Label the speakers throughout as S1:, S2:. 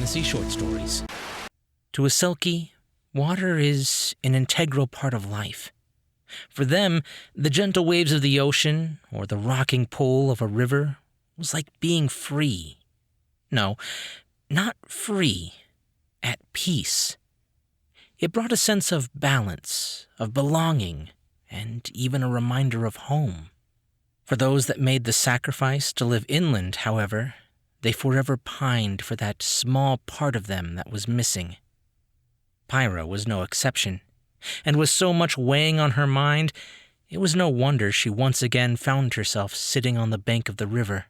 S1: fantasy short stories. To a Selkie, water is an integral part of life. For them, the gentle waves of the ocean or the rocking pull of a river was like being free. No, not free, at peace. It brought a sense of balance, of belonging, and even a reminder of home. For those that made the sacrifice to live inland, however, they forever pined for that small part of them that was missing. Pyra was no exception, and with so much weighing on her mind, it was no wonder she once again found herself sitting on the bank of the river.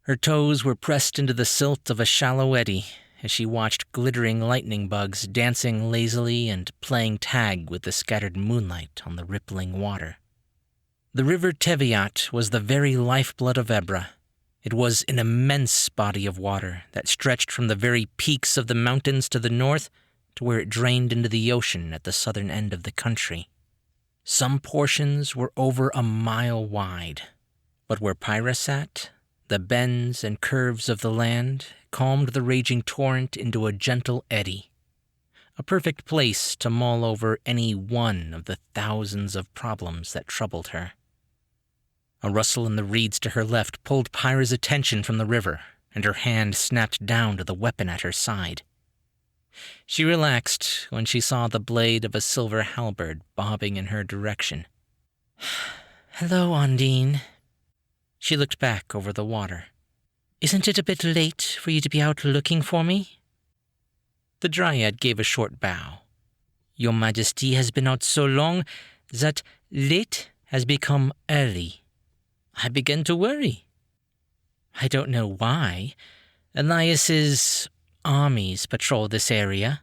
S1: Her toes were pressed into the silt of a shallow eddy as she watched glittering lightning bugs dancing lazily and playing tag with the scattered moonlight on the rippling water. The river Teviot was the very lifeblood of Ebra. It was an immense body of water that stretched from the very peaks of the mountains to the north to where it drained into the ocean at the southern end of the country. Some portions were over a mile wide, but where Pyra sat, the bends and curves of the land calmed the raging torrent into a gentle eddy, a perfect place to mull over any one of the thousands of problems that troubled her. A rustle in the reeds to her left pulled Pyra's attention from the river, and her hand snapped down to the weapon at her side. She relaxed when she saw the blade of a silver halberd bobbing in her direction. "Hello, Undine." She looked back over the water. "Isn't it a bit late for you to be out looking for me?" The Dryad gave a short bow. "Your Majesty has been out so long that late has become early. I begin to worry. I don't know why. Elias's armies patrol this area."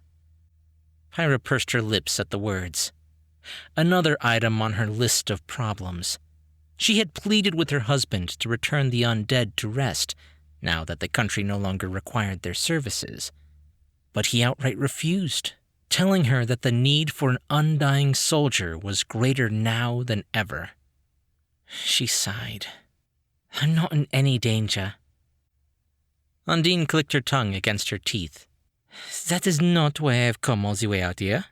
S1: Pyra pursed her lips at the words. Another item on her list of problems. She had pleaded with her husband to return the undead to rest, now that the country no longer required their services. But he outright refused, telling her that the need for an undying soldier was greater now than ever. She sighed. "I'm not in any danger." Undine clicked her tongue against her teeth. "That is not why I've come all the way out here."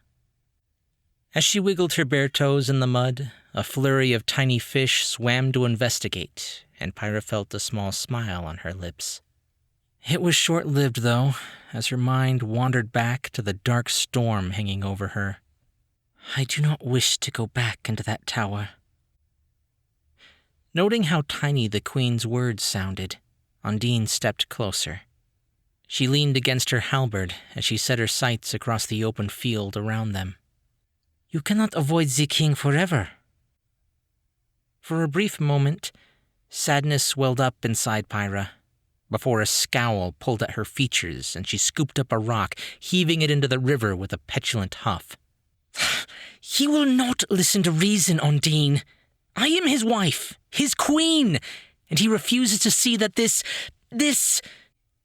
S1: As she wiggled her bare toes in the mud, a flurry of tiny fish swam to investigate, and Pyra felt a small smile on her lips. It was short-lived, though, as her mind wandered back to the dark storm hanging over her. "I do not wish to go back into that tower." Noting how tiny the Queen's words sounded, Undine stepped closer. She leaned against her halberd as she set her sights across the open field around them. "You cannot avoid the king forever." For a brief moment, sadness welled up inside Pyra, before a scowl pulled at her features and she scooped up a rock, heaving it into the river with a petulant huff. "He will not listen to reason, Undine. I am his wife, his queen, and he refuses to see that this...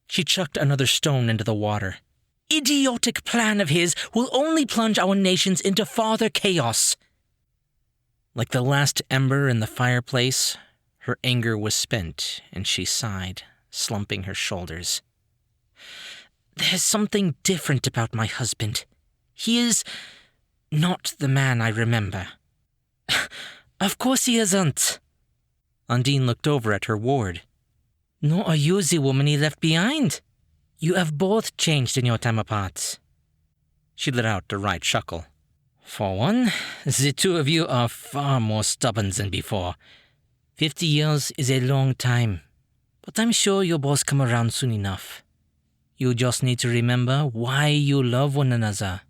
S1: She chucked another stone into the water. "Idiotic plan of his will only plunge our nations into farther chaos." Like the last ember in the fireplace, her anger was spent, and she sighed, slumping her shoulders. "There's something different about my husband. He is not the man I remember." "Of course he isn't." Undine looked over at her ward. "Nor are you the woman he left behind. You have both changed in your time apart." She let out a wry chuckle. "For one, the two of you are far more stubborn than before. 50 years is a long time, but I'm sure you'll both come around soon enough. You just need to remember why you love one another."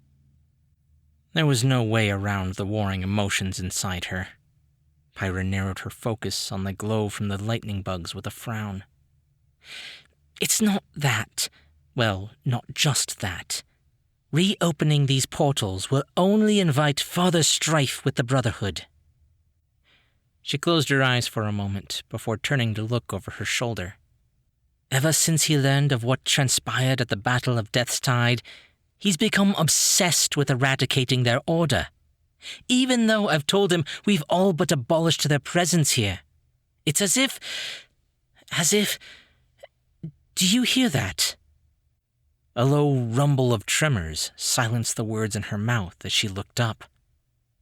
S1: There was no way around the warring emotions inside her. Pyra narrowed her focus on the glow from the lightning bugs with a frown. "It's not that. Well, not just that. Reopening these portals will only invite further strife with the Brotherhood." She closed her eyes for a moment before turning to look over her shoulder. "Ever since he learned of what transpired at the Battle of Death's Tide, he's become obsessed with eradicating their order. Even though I've told him we've all but abolished their presence here. It's as if... Do you hear that?" A low rumble of tremors silenced the words in her mouth as she looked up.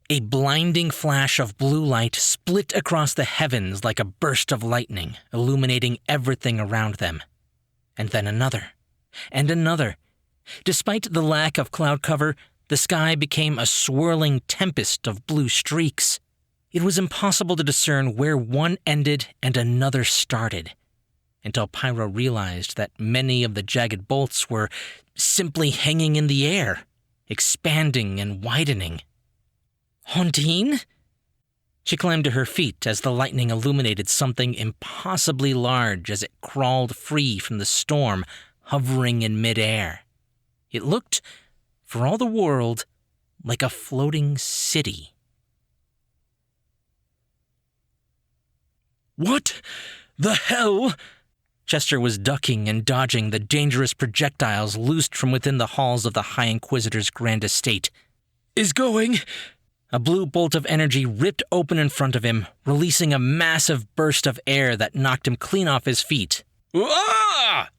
S1: A blinding flash of blue light split across the heavens like a burst of lightning, illuminating everything around them. And then another, and another. Despite the lack of cloud cover, the sky became a swirling tempest of blue streaks. It was impossible to discern where one ended and another started, until Pyra realized that many of the jagged bolts were simply hanging in the air, expanding and widening. Undine? She climbed to her feet as the lightning illuminated something impossibly large as it crawled free from the storm, hovering in midair. It looked, for all the world, like a floating city.
S2: What the hell?
S1: Chester was ducking and dodging the dangerous projectiles loosed from within the halls of the High Inquisitor's grand estate.
S2: Is going...
S1: A blue bolt of energy ripped open in front of him, releasing a massive burst of air that knocked him clean off his feet.
S2: Ah!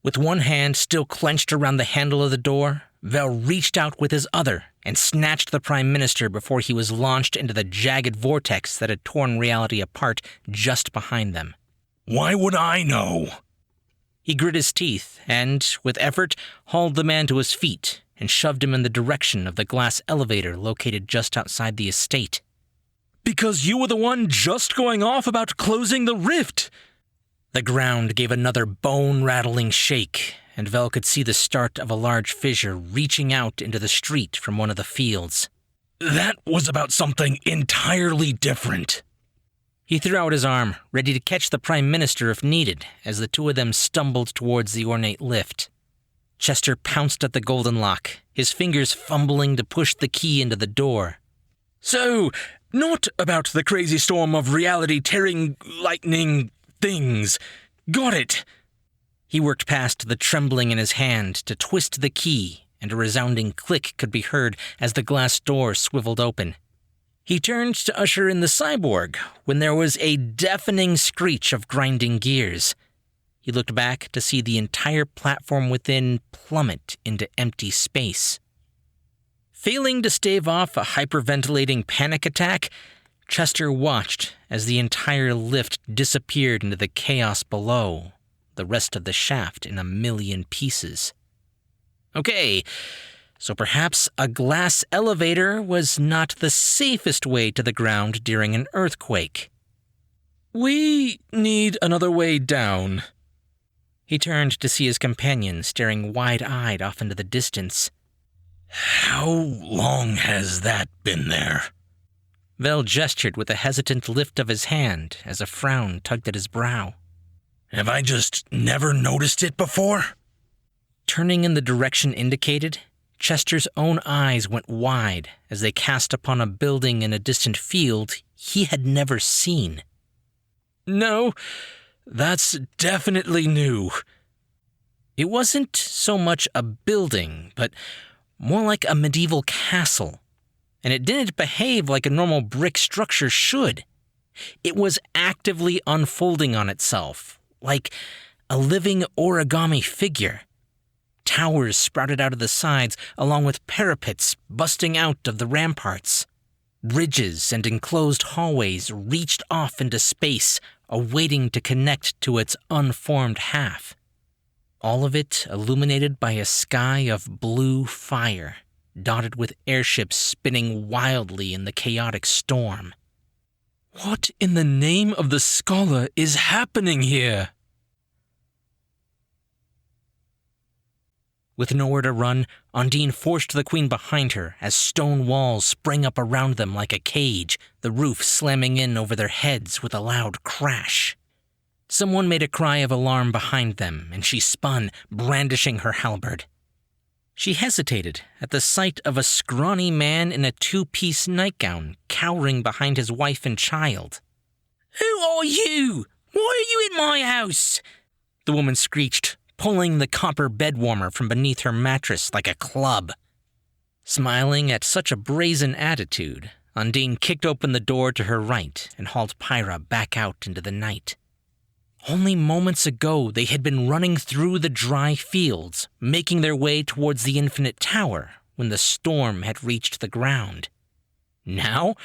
S1: With one hand still clenched around the handle of the door, Vel reached out with his other and snatched the Prime Minister before he was launched into the jagged vortex that had torn reality apart just behind them.
S2: Why would I know?
S1: He grit his teeth and, with effort, hauled the man to his feet and shoved him in the direction of the glass elevator located just outside the estate.
S2: Because you were the one just going off about closing the rift.
S1: The ground gave another bone-rattling shake, and Vel could see the start of a large fissure reaching out into the street from one of the fields.
S2: That was about something entirely different.
S1: He threw out his arm, ready to catch the Prime Minister if needed, as the two of them stumbled towards the ornate lift. Chester pounced at the golden lock, his fingers fumbling to push the key into the door.
S2: So, not about the crazy storm of reality-tearing lightning things. Got it.
S1: He worked past the trembling in his hand to twist the key, and a resounding click could be heard as the glass door swiveled open. He turned to usher in the cyborg when there was a deafening screech of grinding gears. He looked back to see the entire platform within plummet into empty space. Failing to stave off a hyperventilating panic attack, Chester watched as the entire lift disappeared into the chaos below, the rest of the shaft in a million pieces. Okay, so perhaps a glass elevator was not the safest way to the ground during an earthquake.
S2: We need another way down.
S1: He turned to see his companion staring wide-eyed off into the distance.
S2: How long has that been there?
S1: Vel gestured with a hesitant lift of his hand as a frown tugged at his brow.
S2: Have I just never noticed it before?
S1: Turning in the direction indicated, Chester's own eyes went wide as they cast upon a building in a distant field he had never seen.
S2: No, that's definitely new.
S1: It wasn't so much a building, but more like a medieval castle, and it didn't behave like a normal brick structure should. It was actively unfolding on itself, like a living origami figure. Towers sprouted out of the sides, along with parapets busting out of the ramparts. Bridges and enclosed hallways reached off into space, awaiting to connect to its unformed half. All of it illuminated by a sky of blue fire, dotted with airships spinning wildly in the chaotic storm.
S2: What in the name of the scholar is happening here?
S1: With nowhere to run, Undine forced the queen behind her as stone walls sprang up around them like a cage, the roof slamming in over their heads with a loud crash. Someone made a cry of alarm behind them, and she spun, brandishing her halberd. She hesitated at the sight of a scrawny man in a two-piece nightgown cowering behind his wife and child.
S3: "Who are you? Why are you in my house?"
S1: the woman screeched, pulling the copper bed warmer from beneath her mattress like a club. Smiling at such a brazen attitude, Undine kicked open the door to her right and hauled Pyra back out into the night. Only moments ago, they had been running through the dry fields, making their way towards the Infinite Tower when the storm had reached the ground. Now,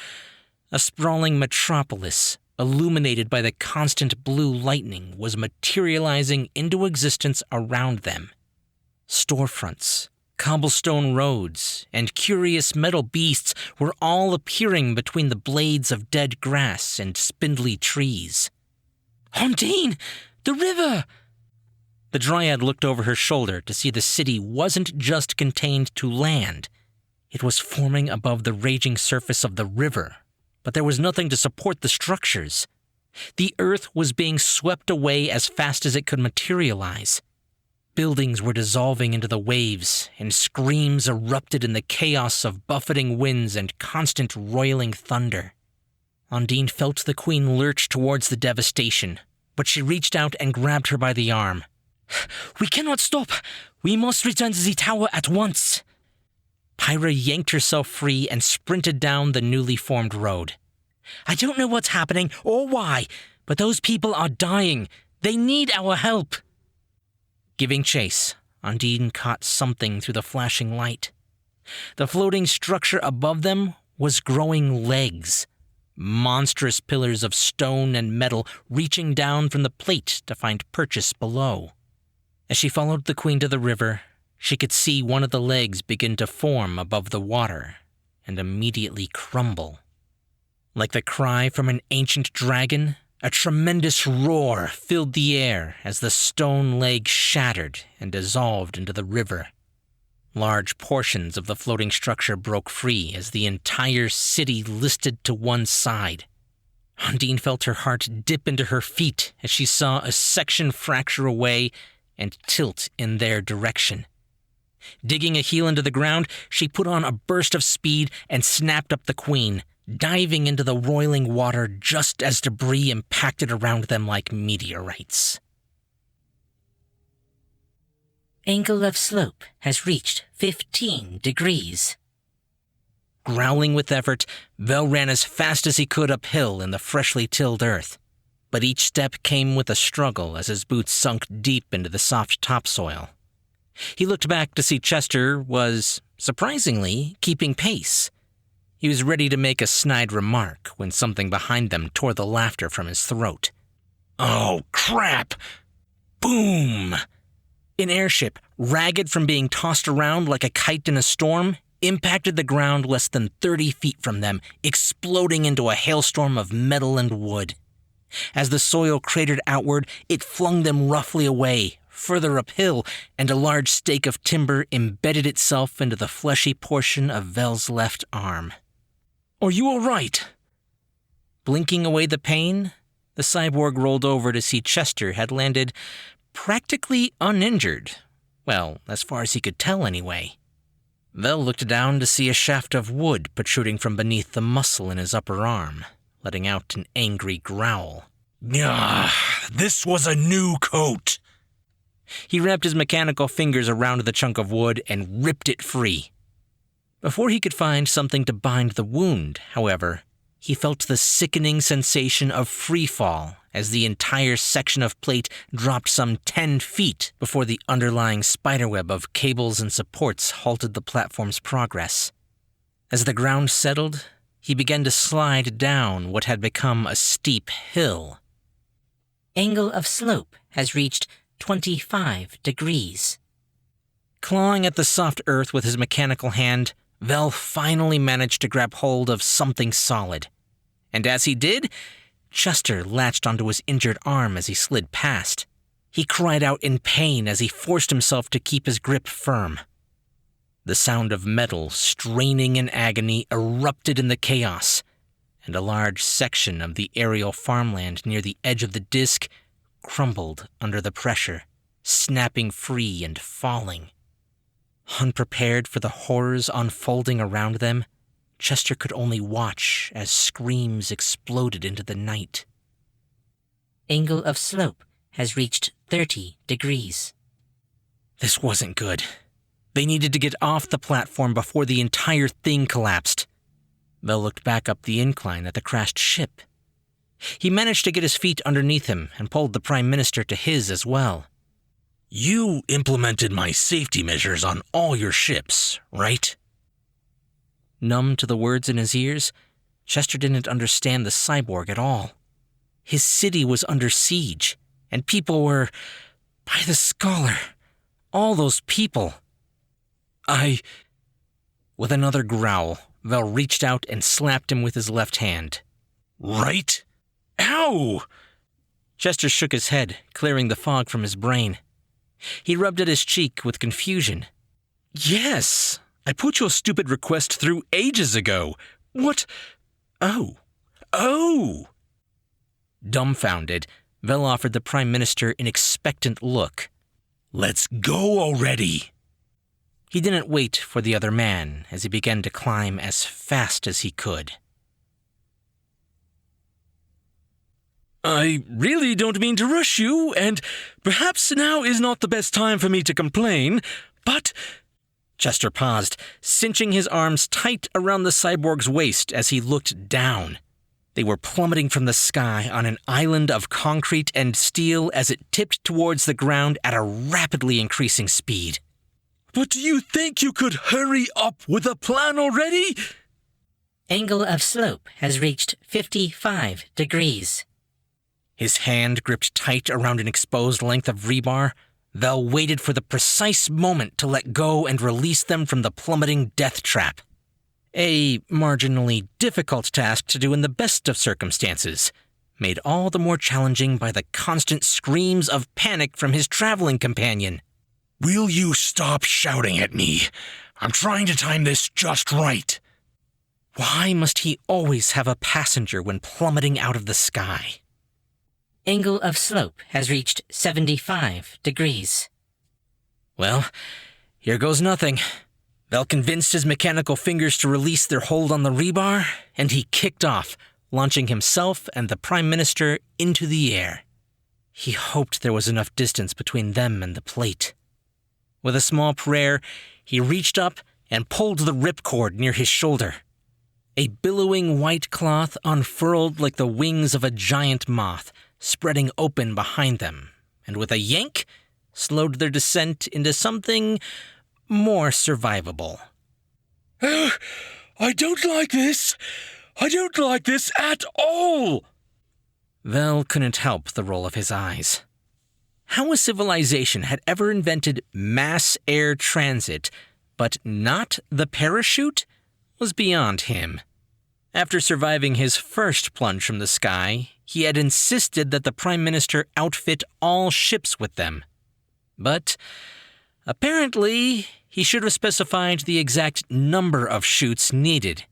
S1: a sprawling metropolis, illuminated by the constant blue lightning, was materializing into existence around them. Storefronts, cobblestone roads, and curious metal beasts were all appearing between the blades of dead grass and spindly trees.
S3: Undine! The river!
S1: The Dryad looked over her shoulder to see the city wasn't just contained to land. It was forming above the raging surface of the river, but there was nothing to support the structures. The earth was being swept away as fast as it could materialize. Buildings were dissolving into the waves, and screams erupted in the chaos of buffeting winds and constant roiling thunder. Undine felt the queen lurch towards the devastation, but she reached out and grabbed her by the arm.
S3: We cannot stop. We must return to the tower at once.
S1: Pyra yanked herself free and sprinted down the newly formed road.
S3: I don't know what's happening or why, but those people are dying. They need our help.
S1: Giving chase, Undine caught something through the flashing light. The floating structure above them was growing legs. Monstrous pillars of stone and metal reaching down from the plate to find purchase below. As she followed the queen to the river, she could see one of the legs begin to form above the water and immediately crumble. Like the cry from an ancient dragon, a tremendous roar filled the air as the stone leg shattered and dissolved into the river. Large portions of the floating structure broke free as the entire city listed to one side. Undine felt her heart dip into her feet as she saw a section fracture away and tilt in their direction. Digging a heel into the ground, she put on a burst of speed and snapped up the queen, diving into the roiling water just as debris impacted around them like meteorites.
S4: Angle of slope has reached 15 degrees.
S1: Growling with effort, Vel ran as fast as he could uphill in the freshly tilled earth. But each step came with a struggle as his boots sunk deep into the soft topsoil. He looked back to see Chester was, surprisingly, keeping pace. He was ready to make a snide remark when something behind them tore the laughter from his throat.
S2: Oh, crap! Boom!
S1: An airship, ragged from being tossed around like a kite in a storm, impacted the ground less than 30 feet from them, exploding into a hailstorm of metal and wood. As the soil cratered outward, it flung them roughly away, further uphill, and a large stake of timber embedded itself into the fleshy portion of Vel's left arm.
S2: Are you all right?
S1: Blinking away the pain, the cyborg rolled over to see Chester had landed practically uninjured. Well, as far as he could tell anyway. Vel looked down to see a shaft of wood protruding from beneath the muscle in his upper arm, letting out an angry growl.
S2: This was a new coat.
S1: He wrapped his mechanical fingers around the chunk of wood and ripped it free. Before he could find something to bind the wound, however, he felt the sickening sensation of free fall as the entire section of plate dropped some 10 feet before the underlying spiderweb of cables and supports halted the platform's progress. As the ground settled, he began to slide down what had become a steep hill.
S4: Angle of slope has reached 25 degrees.
S1: Clawing at the soft earth with his mechanical hand, Vel finally managed to grab hold of something solid. And as he did, Chester latched onto his injured arm as he slid past. He cried out in pain as he forced himself to keep his grip firm. The sound of metal straining in agony erupted in the chaos, and a large section of the aerial farmland near the edge of the disc crumbled under the pressure, snapping free and falling. Unprepared for the horrors unfolding around them, Chester could only watch as screams exploded into the night.
S4: Angle of slope has reached 30 degrees.
S1: This wasn't good. They needed to get off the platform before the entire thing collapsed. Vel looked back up the incline at the crashed ship. He managed to get his feet underneath him and pulled the Prime Minister to his as well.
S2: You implemented my safety measures on all your ships, right?
S1: Numb to the words in his ears, Chester didn't understand the cyborg at all. His city was under siege, and people were... By the scholar, all those people. With another growl, Vel reached out and slapped him with his left hand.
S2: Right? Ow!
S1: Chester shook his head, clearing the fog from his brain. He rubbed at his cheek with confusion.
S2: Yes, I put your stupid request through ages ago. What? Oh.
S1: Dumbfounded, Vel offered the Prime Minister an expectant look.
S2: Let's go already.
S1: He didn't wait for the other man as he began to climb as fast as he could.
S2: I really don't mean to rush you, and perhaps now is not the best time for me to complain, but...
S1: Chester paused, cinching his arms tight around the cyborg's waist as he looked down. They were plummeting from the sky on an island of concrete and steel as it tipped towards the ground at a rapidly increasing speed.
S2: But do you think you could hurry up with a plan already?
S4: Angle of slope has reached 55 degrees.
S1: His hand gripped tight around an exposed length of rebar. Vel waited for the precise moment to let go and release them from the plummeting death trap. A marginally difficult task to do in the best of circumstances, made all the more challenging by the constant screams of panic from his traveling companion.
S2: Will you stop shouting at me? I'm trying to time this just right.
S1: Why must he always have a passenger when plummeting out of the sky?
S4: Angle of slope has reached 75 degrees.
S1: Well, here goes nothing. Vel convinced his mechanical fingers to release their hold on the rebar, and he kicked off, launching himself and the Prime Minister into the air. He hoped there was enough distance between them and the plate. With a small prayer, he reached up and pulled the ripcord near his shoulder. A billowing white cloth unfurled like the wings of a giant moth, spreading open behind them, and with a yank, slowed their descent into something more survivable.
S2: I don't like this. I don't like this at all.
S1: Vel couldn't help the roll of his eyes. How a civilization had ever invented mass air transit, but not the parachute, was beyond him. After surviving his first plunge from the sky, he had insisted that the Prime Minister outfit all ships with them. But apparently, he should have specified the exact number of chutes needed.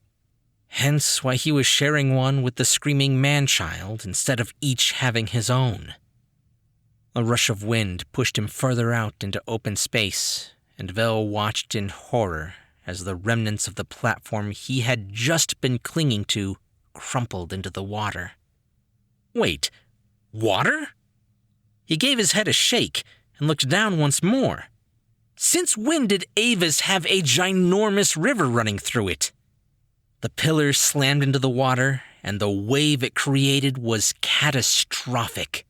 S1: Hence why he was sharing one with the screaming man-child instead of each having his own. A rush of wind pushed him further out into open space, and Vel watched in horror as the remnants of the platform he had just been clinging to crumpled into the water. Wait, water? He gave his head a shake and looked down once more. Since when did Avis have a ginormous river running through it? The pillar slammed into the water, and the wave it created was catastrophic.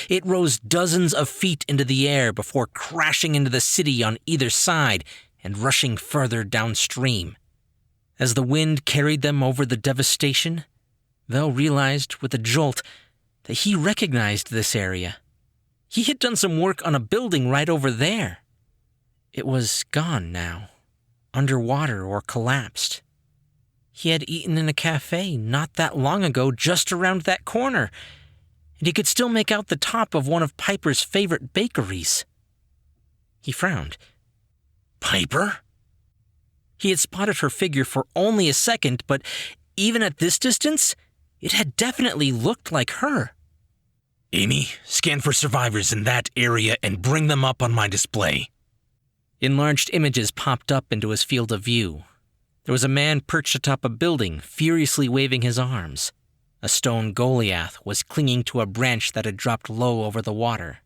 S1: It rose dozens of feet into the air before crashing into the city on either side and rushing further downstream. As the wind carried them over the devastation, Vel realized with a jolt that he recognized this area. He had done some work on a building right over there. It was gone now, underwater or collapsed. He had eaten in a cafe not that long ago just around that corner, and he could still make out the top of one of Piper's favorite bakeries. He frowned.
S2: Piper?
S1: He had spotted her figure for only a second, but even at this distance, it had definitely looked like her.
S2: Amy, scan for survivors in that area and bring them up on my display.
S1: Enlarged images popped up into his field of view. There was a man perched atop a building, furiously waving his arms. A stone Goliath was clinging to a branch that had dropped low over the water.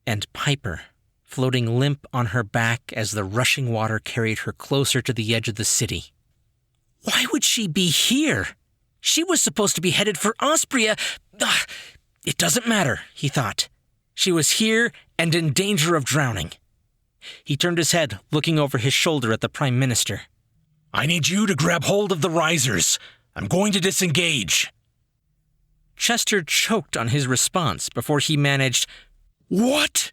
S1: And Piper, floating limp on her back as the rushing water carried her closer to the edge of the city. Why would she be here?
S3: She was supposed to be headed for Austria. It doesn't matter, he thought. She was here and in danger of drowning. He turned his head, looking over his shoulder at the Prime Minister.
S2: I need you to grab hold of the risers. I'm going to disengage.
S3: Chester choked on his response before he managed,
S2: What?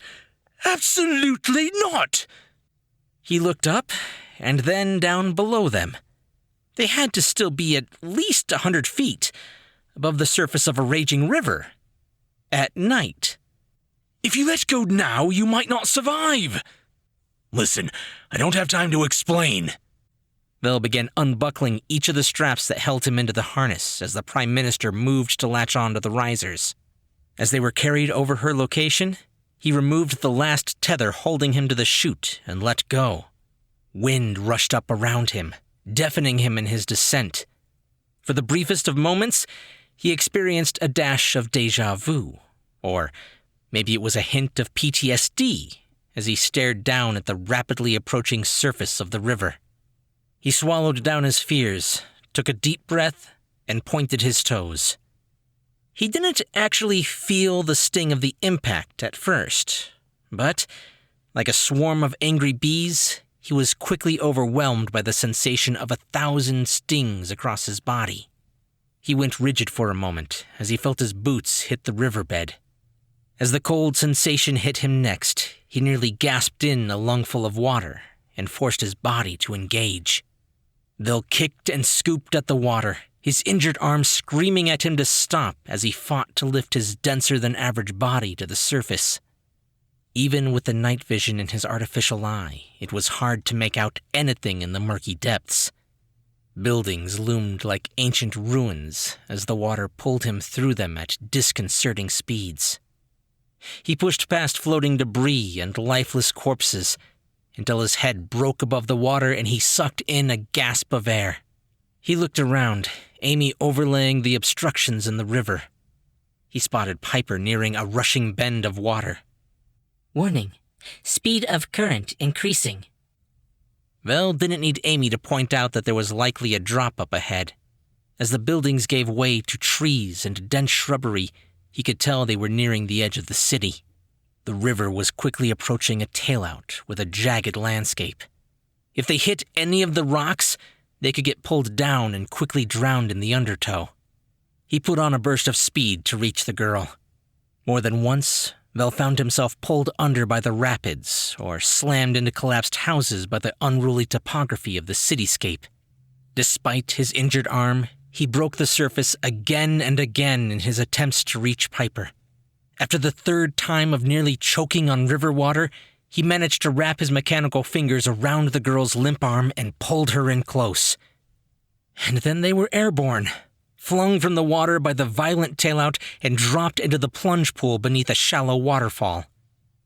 S2: Absolutely not!
S3: He looked up and then down below them. They had to still be at least 100 feet above the surface of a raging river. At night.
S2: If you let go now, you might not survive. Listen, I don't have time to explain.
S3: Vel began unbuckling each of the straps that held him into the harness as the Prime Minister moved to latch on to the risers. As they were carried over her location, he removed the last tether holding him to the chute and let go. Wind rushed up around him, deafening him in his descent. For the briefest of moments, he experienced a dash of déjà vu, or maybe it was a hint of PTSD as he stared down at the rapidly approaching surface of the river. He swallowed down his fears, took a deep breath, and pointed his toes. He didn't actually feel the sting of the impact at first, but, like a swarm of angry bees, he was quickly overwhelmed by the sensation of 1,000 stings across his body. He went rigid for a moment as he felt his boots hit the riverbed. As the cold sensation hit him next, he nearly gasped in a lungful of water and forced his body to engage. Vel kicked and scooped at the water, his injured arm screaming at him to stop as he fought to lift his denser-than-average body to the surface. Even with the night vision in his artificial eye, it was hard to make out anything in the murky depths. Buildings loomed like ancient ruins as the water pulled him through them at disconcerting speeds. He pushed past floating debris and lifeless corpses until his head broke above the water and he sucked in a gasp of air. He looked around, Amy overlaying the obstructions in the river. He spotted Piper nearing a rushing bend of water.
S4: Warning. Speed of current increasing.
S3: Vel didn't need Amy to point out that there was likely a drop up ahead. As the buildings gave way to trees and dense shrubbery, he could tell they were nearing the edge of the city. The river was quickly approaching a tailout with a jagged landscape. If they hit any of the rocks, they could get pulled down and quickly drowned in the undertow. He put on a burst of speed to reach the girl. More than once, Vel found himself pulled under by the rapids or slammed into collapsed houses by the unruly topography of the cityscape. Despite his injured arm, he broke the surface again and again in his attempts to reach Piper. After the third time of nearly choking on river water, he managed to wrap his mechanical fingers around the girl's limp arm and pulled her in close. And then they were airborne, flung from the water by the violent tailout and dropped into the plunge pool beneath a shallow waterfall.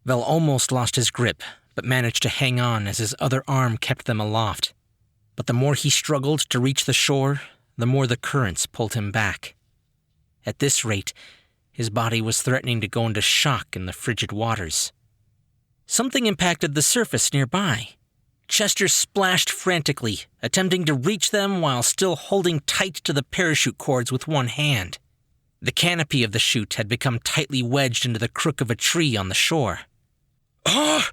S3: Vel almost lost his grip, but managed to hang on as his other arm kept them aloft. But the more he struggled to reach the shore, the more the currents pulled him back. At this rate, his body was threatening to go into shock in the frigid waters. Something impacted the surface nearby. Chester splashed frantically, attempting to reach them while still holding tight to the parachute cords with one hand. The canopy of the chute had become tightly wedged into the crook of a tree on the shore.
S2: Are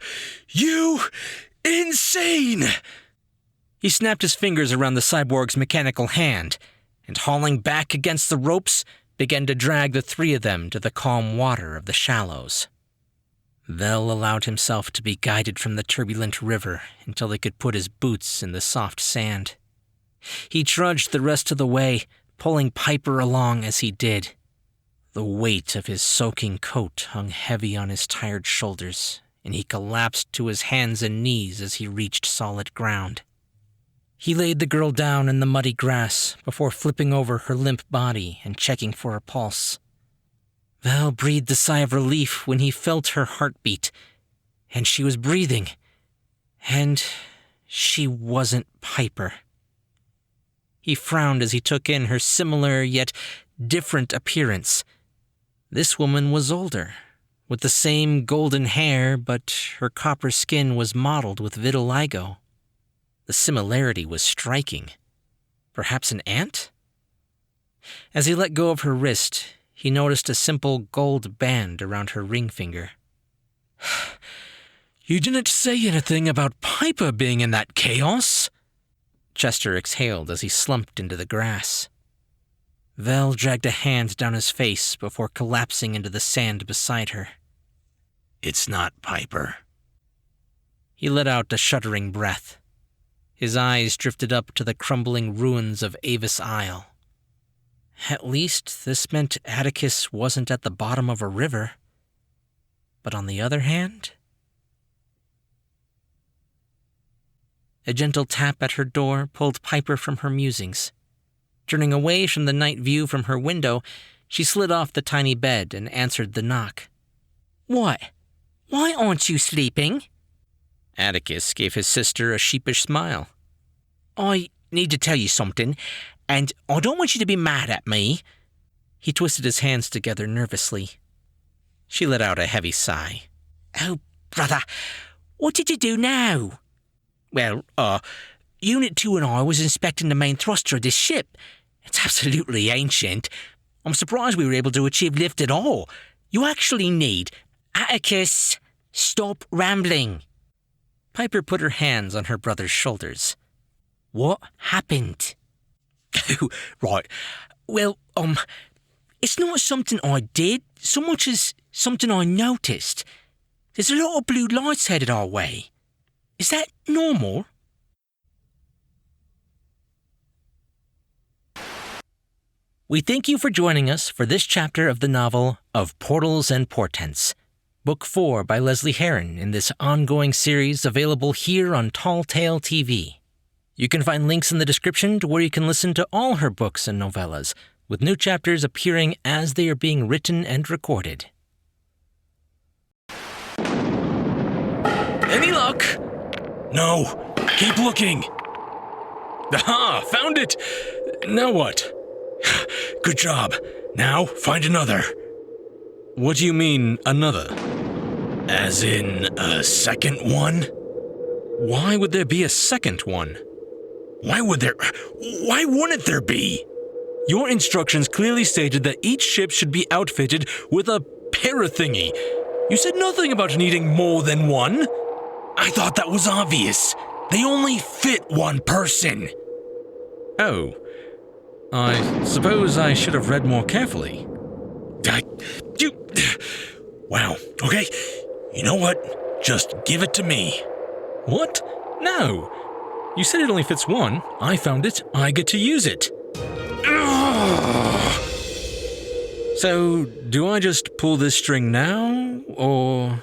S2: you insane?
S3: He snapped his fingers around the cyborg's mechanical hand, and hauling back against the ropes, began to drag the three of them to the calm water of the shallows. Vel allowed himself to be guided from the turbulent river until he could put his boots in the soft sand. He trudged the rest of the way, pulling Piper along as he did. The weight of his soaking coat hung heavy on his tired shoulders, and he collapsed to his hands and knees as he reached solid ground. He laid the girl down in the muddy grass before flipping over her limp body and checking for a pulse. Vel breathed a sigh of relief when he felt her heartbeat, and she was breathing. And she wasn't Piper. He frowned as he took in her similar yet different appearance. This woman was older, with the same golden hair, but her copper skin was mottled with vitiligo. The similarity was striking. Perhaps an aunt? As he let go of her wrist, he noticed a simple gold band around her ring finger.
S2: You didn't say anything about Piper being in that chaos.
S3: Chester exhaled as he slumped into the grass. Vel dragged a hand down his face before collapsing into the sand beside her.
S2: It's not Piper.
S3: He let out a shuddering breath. His eyes drifted up to the crumbling ruins of Avis Isle. At least this meant Atticus wasn't at the bottom of a river. But on the other hand... A gentle tap at her door pulled Piper from her musings. Turning away from the night view from her window, she slid off the tiny bed and answered the knock.
S4: What? Why aren't you sleeping?
S3: Atticus gave his sister a sheepish smile.
S4: I need to tell you something, and I don't want you to be mad at me.
S3: He twisted his hands together nervously. She let out a heavy sigh.
S4: Oh, brother, what did you do now? Well, Unit 2 and I was inspecting the main thruster of this ship. It's absolutely ancient. I'm surprised we were able to achieve lift at all. You actually need... Atticus, stop rambling.
S3: Piper put her hands on her brother's shoulders.
S4: What happened? Right. Well, it's not something I did so much as something I noticed. There's a lot of blue lights headed our way. Is that normal?
S1: We thank you for joining us for this chapter of the novel of Portals and Portents, Book 4 by Lesley Herron in this ongoing series available here on Tall Tale TV. You can find links in the description to where you can listen to all her books and novellas, with new chapters appearing as they are being written and recorded.
S2: Any luck? No. Keep looking. Aha! Found it! Now what? Good job. Now, find another. What do you mean, another? As in, a second one? Why would there be a second one? Why wouldn't there be? Your instructions clearly stated that each ship should be outfitted with a parathingy. You said nothing about needing more than one. I thought that was obvious. They only fit one person. Oh. I suppose I should have read more carefully. Wow, okay. You know what? Just give it to me. What? No. You said it only fits one. I found it. I get to use it. Ugh. So, do I just pull this string now, or...